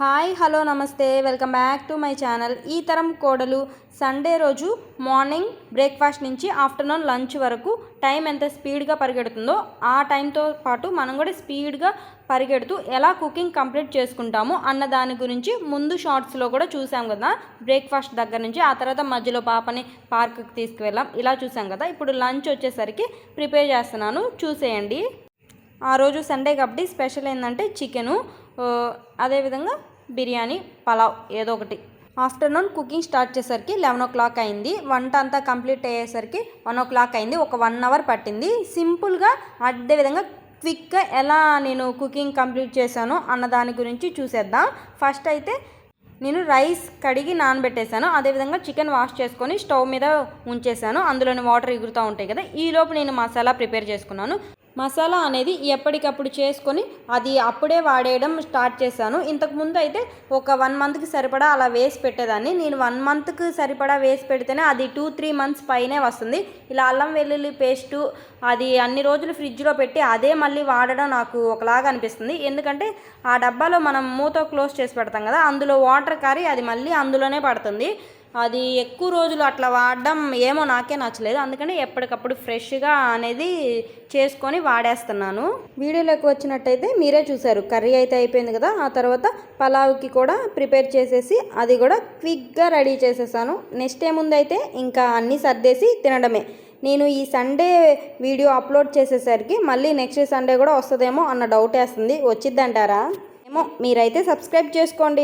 Hi hello నమస్తే welcome back to my channel. ఈ తరం కోడలు సండే రోజు మార్నింగ్ బ్రేక్ఫాస్ట్ నుంచి ఆఫ్టర్నూన్ లంచ్ వరకు టైం ఎంత స్పీడ్గా పరిగెడుతుందో ఆ టైంతో పాటు మనం కూడా స్పీడ్గా పరిగెడుతూ ఎలా కుకింగ్ కంప్లీట్ చేసుకుంటాము అన్న దాని గురించి ముందు షార్ట్స్లో కూడా చూసాం కదా. బ్రేక్ఫాస్ట్ దగ్గర నుంచి ఆ తర్వాత మధ్యలో పాపని పార్క్కి తీసుకువెళ్ళాం, ఇలా చూసాం కదా. ఇప్పుడు లంచ్ వచ్చేసరికి ప్రిపేర్ చేస్తున్నాను, చూసేయండి. ఆ రోజు సండే కాబట్టి స్పెషల్ ఏంటంటే చికెను, అదేవిధంగా బిర్యానీ, పలావ్ ఏదో ఒకటి. ఆఫ్టర్నూన్ కుకింగ్ స్టార్ట్ చేసరికి 11 o'clock అయింది. వంట అంతా కంప్లీట్ అయ్యేసరికి 1 o'clock అయింది. ఒక 1 hour పట్టింది. సింపుల్గా అదేవిధంగా క్విక్గా ఎలా నేను కుకింగ్ కంప్లీట్ చేశాను అన్న దాని గురించి చూసేద్దాం. ఫస్ట్ అయితే నేను రైస్ కడిగి నానబెట్టేశాను. అదేవిధంగా చికెన్ వాష్ చేసుకొని స్టవ్ మీద ఉంచేసాను. అందులోని వాటర్ ఎగురుతూ ఉంటాయి కదా. ఈలోపు నేను మసాలా ప్రిపేర్ చేసుకున్నాను. మసాలా అనేది ఎప్పటికప్పుడు చేసుకొని అది అప్పుడే వాడేయడం స్టార్ట్ చేశాను. ఇంతకుముందు అయితే ఒక 1 monthకి సరిపడా అలా వేసి పెట్టేదాన్ని. నేను 1 monthకి సరిపడా వేసి పెడితేనే అది 2-3 months పైనే వస్తుంది. ఇలా అల్లం వెల్లుల్లి పేస్టు అది అన్ని రోజులు ఫ్రిడ్జ్లో పెట్టి అదే మళ్ళీ వాడడం నాకు ఒకలాగా అనిపిస్తుంది. ఎందుకంటే ఆ డబ్బాలో మనం మూత క్లోజ్ చేసి పెడతాం కదా, అందులో వాటర్ కారి అది మళ్ళీ అందులోనే పడుతుంది. అది ఎక్కువ రోజులు అట్లా వాడడం ఏమో నాకే నచ్చలేదు. అందుకని ఎప్పటికప్పుడు ఫ్రెష్గా అనేది చేసుకొని వాడేస్తున్నాను. వీడియోలోకి వచ్చినట్టయితే మీరే చూసారు, కర్రీ అయితే అయిపోయింది కదా. ఆ తర్వాత పలావ్కి కూడా ప్రిపేర్ చేసేసి అది కూడా క్విక్గా రెడీ చేసేసాను. నెక్స్ట్ ఏముందైతే ఇంకా అన్నీ సర్దేసి తినడమే. నేను ఈ సండే వీడియో అప్లోడ్ చేసేసరికి మళ్ళీ నెక్స్ట్ సండే కూడా వస్తుందేమో అన్న డౌట్ వేస్తుంది. వచ్చిద్దంటారా ఏమో, మీరైతే సబ్స్క్రైబ్ చేసుకోండి.